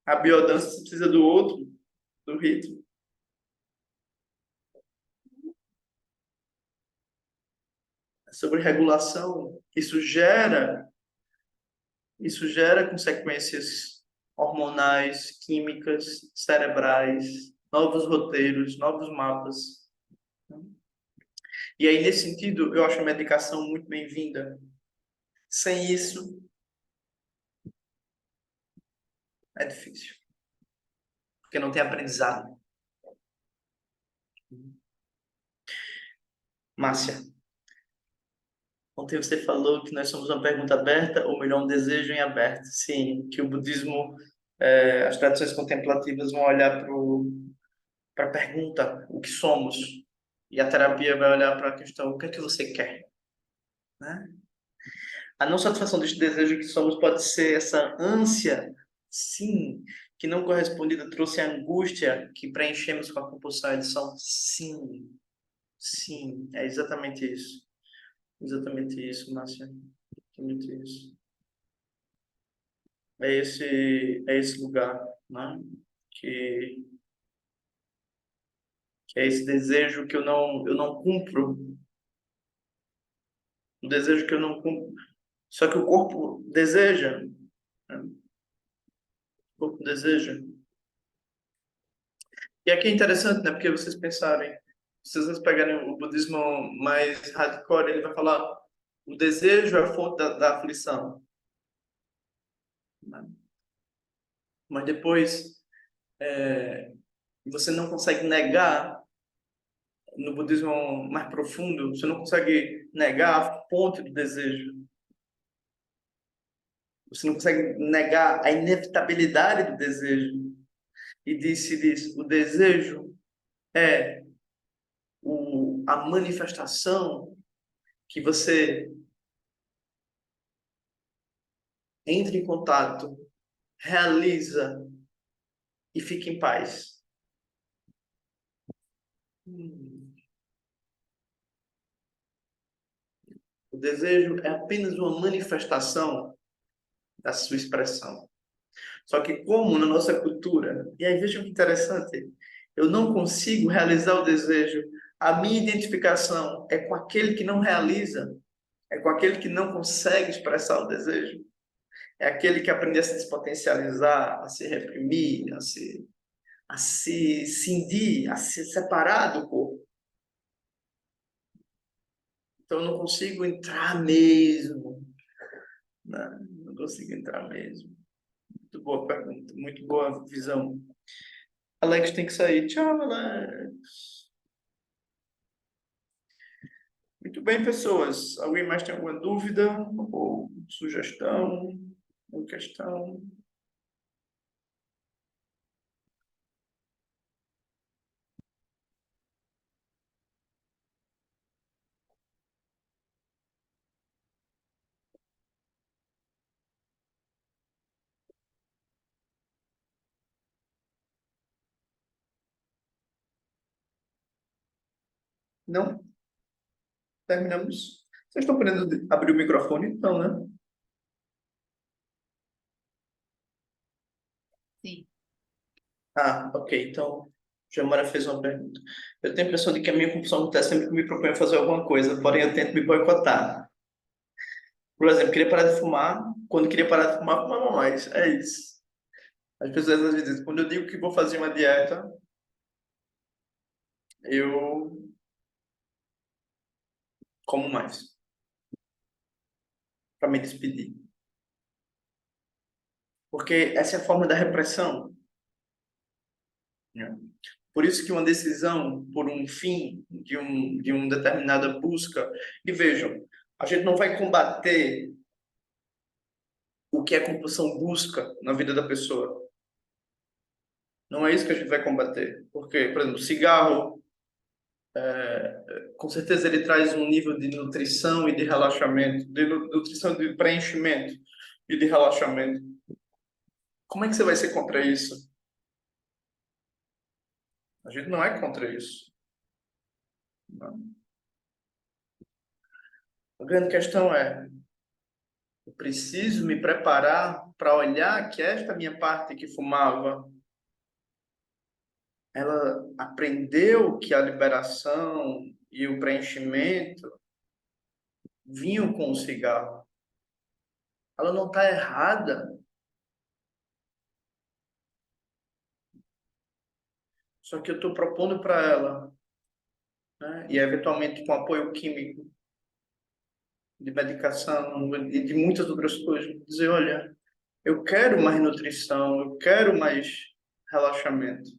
A biodança você precisa do outro, do ritmo. É sobre regulação. Isso gera consequências hormonais, químicas, cerebrais, novos roteiros, novos mapas. E aí, nesse sentido, eu acho a medicação muito bem-vinda. Sem isso, é difícil, porque não tem aprendizado. Márcia, ontem você falou que nós somos uma pergunta aberta, ou melhor, um desejo em aberto. Sim, que o budismo, as tradições contemplativas vão olhar para a pergunta, o que somos, e a terapia vai olhar para a questão, o que é que você quer, né? A não satisfação deste desejo que somos pode ser essa ânsia, sim, que não correspondida trouxe a angústia que preenchemos com a compulsão e adição, sim, sim, é exatamente isso. Exatamente isso, Márcia. Exatamente isso. É esse lugar, né? Que, que é esse desejo que eu não cumpro, o desejo que eu não cumpro. Só que o corpo deseja, né? O corpo deseja. E aqui é interessante, né? Porque vocês pensarem, se vocês pegarem o budismo mais hardcore, ele vai falar o desejo é a fonte da aflição, né? Mas depois você não consegue negar, no budismo mais profundo, você não consegue negar a fonte do desejo. Você não consegue negar a inevitabilidade do desejo. E diz, o desejo é a manifestação que você entra em contato, realiza e fica em paz. O desejo é apenas uma manifestação da sua expressão. Só que como na nossa cultura, e aí vejam que interessante, eu não consigo realizar o desejo, a minha identificação é com aquele que não realiza, é com aquele que não consegue expressar o desejo, é aquele que aprende a se despotencializar, a se reprimir, a se cindir, a se separar do corpo. Então eu não consigo entrar mesmo, né? Não consigo entrar mesmo. Muito boa pergunta, muito boa visão. Alex tem que sair. Tchau, Alex. Muito bem, pessoas. Alguém mais tem alguma dúvida ou sugestão ou questão? Não? Terminamos. Vocês estão podendo abrir o microfone? Então, né? Sim. Ah, ok. Então, Jamara fez uma pergunta. Eu tenho a impressão de que a minha compulsão acontece sempre que me proponho fazer alguma coisa, porém eu tento me boicotar. Por exemplo, queria parar de fumar. Quando queria parar de fumar, fumava mais. É isso. As pessoas às vezes dizem, quando eu digo que vou fazer uma dieta, eu como mais, para me despedir. Porque essa é a forma da repressão, né? Por isso que uma decisão por um fim de uma determinada busca, e vejam, a gente não vai combater o que a compulsão busca na vida da pessoa. Não é isso que a gente vai combater. Porque, por exemplo, cigarro, com certeza ele traz um nível de nutrição e de relaxamento, de nutrição de preenchimento e de relaxamento. Como é que você vai ser contra isso? A gente não é contra isso. Não. A grande questão é, eu preciso me preparar para olhar que esta minha parte que fumava, ela aprendeu que a liberação e o preenchimento vinham com o cigarro. Ela não está errada, só que eu estou propondo para ela, né, e eventualmente com apoio químico, de medicação e de muitas outras coisas, dizer, olha, eu quero mais nutrição, eu quero mais relaxamento.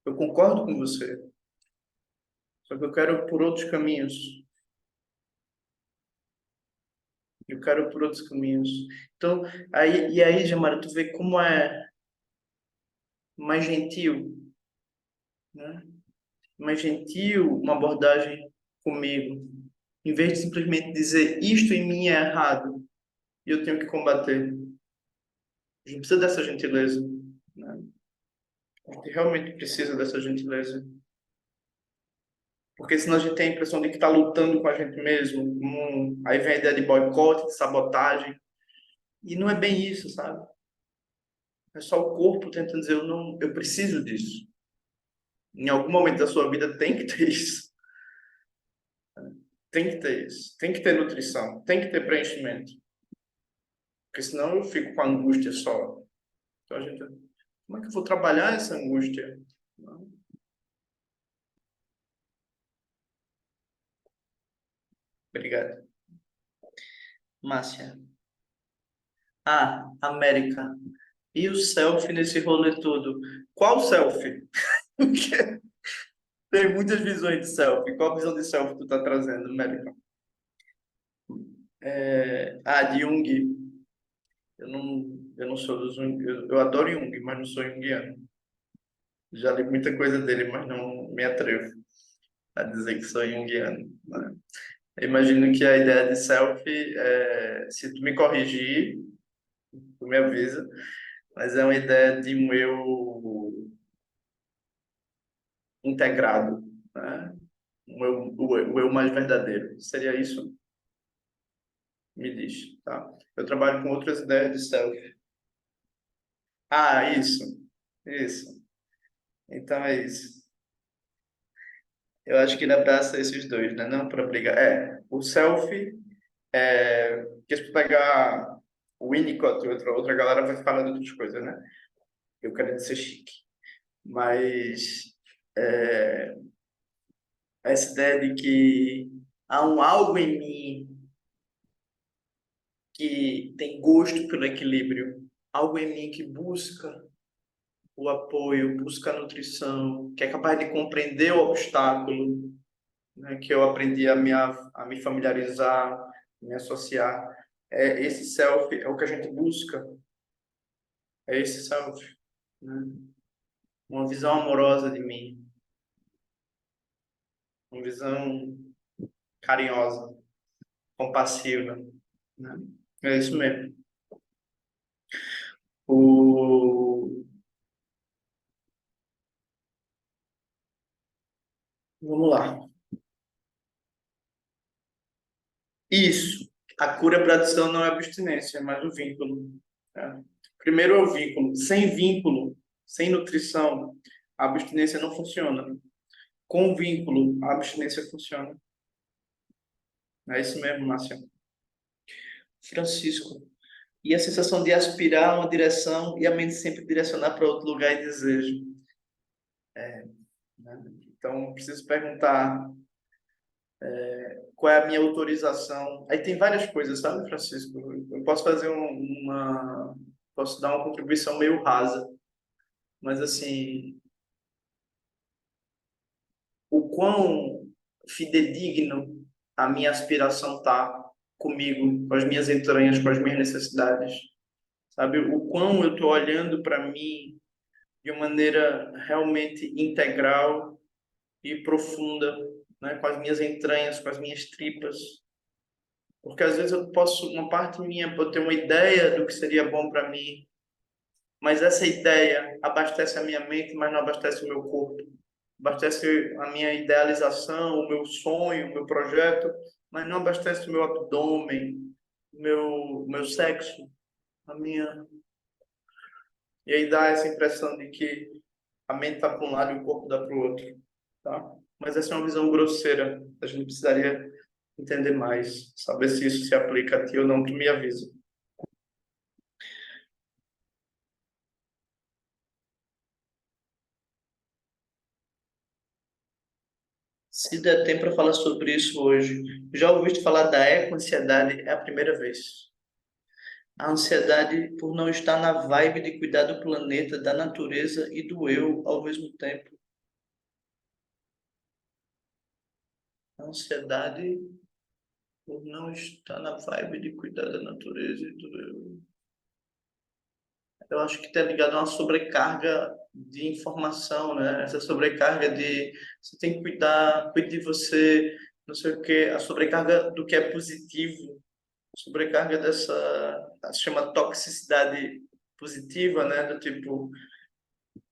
Eu concordo com você, só que eu quero por outros caminhos. Eu quero por outros caminhos. Então, aí, Jamara, tu vê como é mais gentil, né? Mais gentil uma abordagem comigo, em vez de simplesmente dizer isto em mim é errado e eu tenho que combater. A gente precisa dessa gentileza, né? A gente realmente precisa dessa gentileza. Porque senão a gente tem a impressão de que está lutando com a gente mesmo. Aí vem a ideia de boicote, de sabotagem. E não é bem isso, sabe? É só o corpo tentando dizer, eu não, eu preciso disso. Em algum momento da sua vida tem que ter isso. Tem que ter isso. Tem que ter nutrição. Tem que ter preenchimento. Porque senão eu fico com a angústia só. Então a gente, como é que eu vou trabalhar essa angústia? Não. Obrigado. Márcia. Ah, América. E o selfie nesse rolê todo? Qual selfie? Porque tem muitas visões de selfie. Qual visão de selfie tu tá trazendo, América? De Jung. Eu não sou do Jung. Eu adoro Jung, mas não sou junguiano. Já li muita coisa dele, mas não me atrevo a dizer que sou junguiano, né? Eu imagino que a ideia de selfie, se tu me corrigir, tu me avisa, mas é uma ideia de um eu integrado, né? O eu mais verdadeiro. Seria isso? Me diz, tá? Eu trabalho com outras ideias de selfie. Ah, isso. Isso. Então é isso. Eu acho que dá para ser esses dois, né? Não para brigar. O selfie, porque se tu pegar o Winnicott e outra galera vai falar de outras coisas, né? Eu quero ser chique. Mas é, essa ideia de que há um algo em mim que tem gosto pelo equilíbrio, algo em mim que busca o apoio, busca a nutrição, que é capaz de compreender o obstáculo, né, que eu aprendi a me familiarizar, me associar. Esse self é o que a gente busca, é esse self, né? Uma visão amorosa de mim, uma visão carinhosa, compassiva, né? É isso mesmo. O... Vamos lá. Isso. A cura para a adição não é abstinência, é mais um vínculo. Né? Primeiro é o vínculo. Sem vínculo, sem nutrição, a abstinência não funciona. Com vínculo, a abstinência funciona. É isso mesmo, Márcia. Francisco. E a sensação de aspirar a uma direção e a mente sempre direcionar para outro lugar e desejo. Né? Então, preciso perguntar qual é a minha autorização. Aí tem várias coisas, sabe, Francisco? Eu posso fazer posso dar uma contribuição meio rasa, mas assim, o quão fidedigno a minha aspiração tá comigo, com as minhas entranhas, com as minhas necessidades, sabe? O quão eu estou olhando para mim de uma maneira realmente integral e profunda, né? Com as minhas entranhas, com as minhas tripas. Porque às vezes uma parte minha pode ter uma ideia do que seria bom para mim, mas essa ideia abastece a minha mente, mas não abastece o meu corpo. Abastece a minha idealização, o meu sonho, o meu projeto, mas não abastece o meu abdômen, o meu sexo, a minha. E aí dá essa impressão de que a mente está para um lado e o corpo dá para o outro, tá? Mas essa é uma visão grosseira. A gente precisaria entender mais, saber se isso se aplica a ti ou não. Tu me avisa. Se der tempo para falar sobre isso hoje. Já ouviste falar da eco-ansiedade? É a primeira vez. A ansiedade por não estar na vibe de cuidar do planeta, da natureza e do eu ao mesmo tempo. A ansiedade por não estar na vibe de cuidar da natureza e do eu. Eu acho que está ligado a uma sobrecarga de informação, né? Essa sobrecarga de você tem que cuidar, cuide de você, não sei o quê, a sobrecarga do que é positivo, sobrecarga se chama toxicidade positiva, né? Do tipo,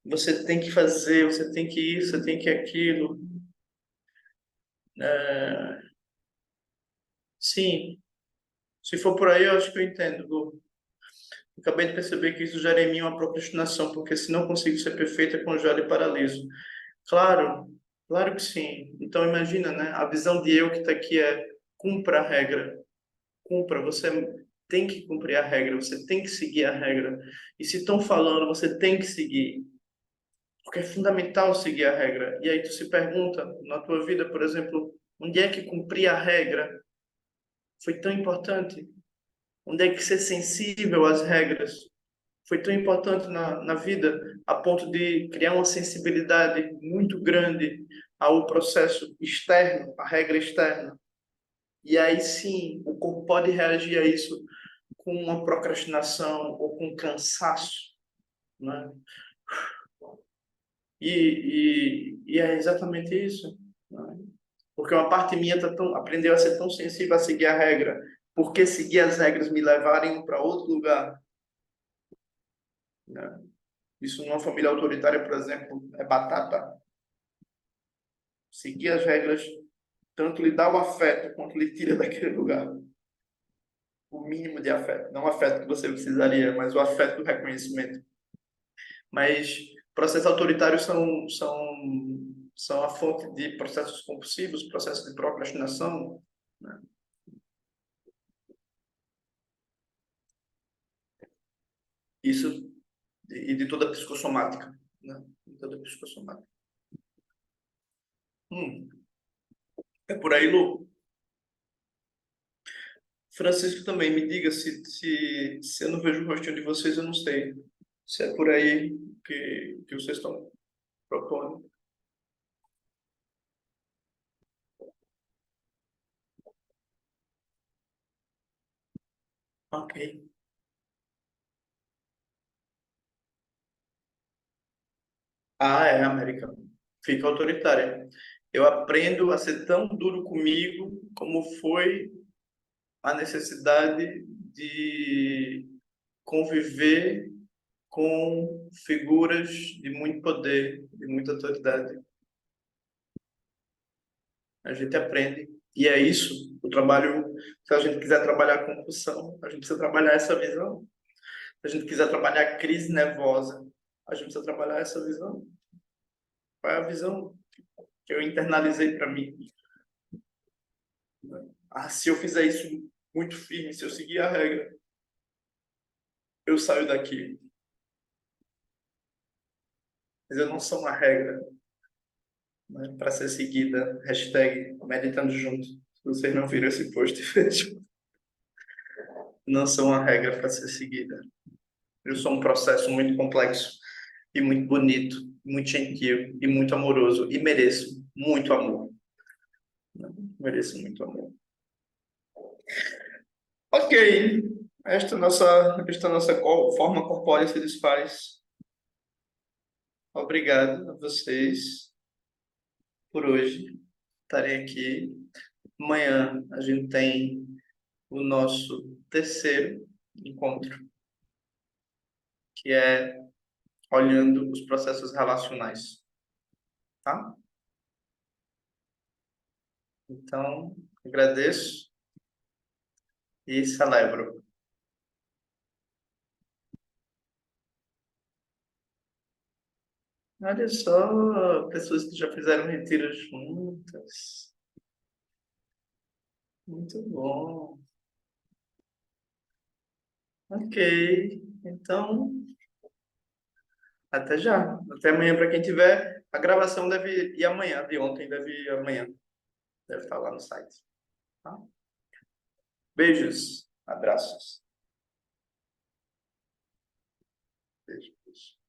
você tem que fazer, você tem que isso, você tem que aquilo. É, sim, se for por aí, eu acho que eu entendo, Gu. Acabei de perceber que isso gera em mim uma procrastinação, porque se não consigo ser perfeita, congelo e paraliso. Claro, claro que sim. Então imagina, né? A visão de eu que está aqui é cumpra a regra, cumpra. Você tem que cumprir a regra, você tem que seguir a regra. E se estão falando, você tem que seguir, porque é fundamental seguir a regra. E aí tu se pergunta, na tua vida, por exemplo, onde é que cumprir a regra foi tão importante? Onde é que ser sensível às regras foi tão importante na vida, a ponto de criar uma sensibilidade muito grande ao processo externo, à regra externa. E aí sim, o corpo pode reagir a isso com uma procrastinação ou com cansaço, né? E é exatamente isso, né? Porque uma parte minha aprendeu a ser tão sensível a seguir a regra, porque seguir as regras me levarem para outro lugar, né? Isso numa família autoritária, por exemplo, é batata. Seguir as regras tanto lhe dá o afeto quanto lhe tira daquele lugar. O mínimo de afeto. Não o afeto que você precisaria, mas o afeto do reconhecimento. Mas processos autoritários são a fonte de processos compulsivos, processos de procrastinação, né? Isso e de toda a psicossomática, né? De toda a psicossomática. Hum, é por aí, Lu. Francisco também, me diga se eu não vejo o rostinho de vocês, eu não sei. Se é por aí que vocês estão propondo. Ok. Ah, é, América. Fica autoritária. Eu aprendo a ser tão duro comigo como foi a necessidade de conviver com figuras de muito poder, de muita autoridade. A gente aprende. E é isso, o trabalho, se a gente quiser trabalhar compulsão, a gente precisa trabalhar essa visão. Se a gente quiser trabalhar crise nervosa, a gente precisa trabalhar essa visão. Qual é a visão que eu internalizei para mim? Ah, se eu fizer isso muito firme, se eu seguir a regra, eu saio daqui. Mas eu não sou uma regra, né, para ser seguida. Hashtag meditando junto. Se vocês não viram esse post, vejam. Não sou uma regra para ser seguida. Eu sou um processo muito complexo e muito bonito, muito gentil e muito amoroso e mereço muito amor. Né? Mereço muito amor. Ok, esta nossa forma corpórea se desfaz. Obrigado a vocês por hoje. Estarei aqui. Amanhã a gente tem o nosso terceiro encontro, que é olhando os processos relacionais, tá? Então, agradeço e celebro. Olha só, pessoas que já fizeram retiros juntas. Muito bom. Ok. Então, até já. Até amanhã para quem tiver. A gravação deve ir amanhã, de ontem deve ir amanhã. Deve estar lá no site. Tá? Beijos, abraços. Beijos.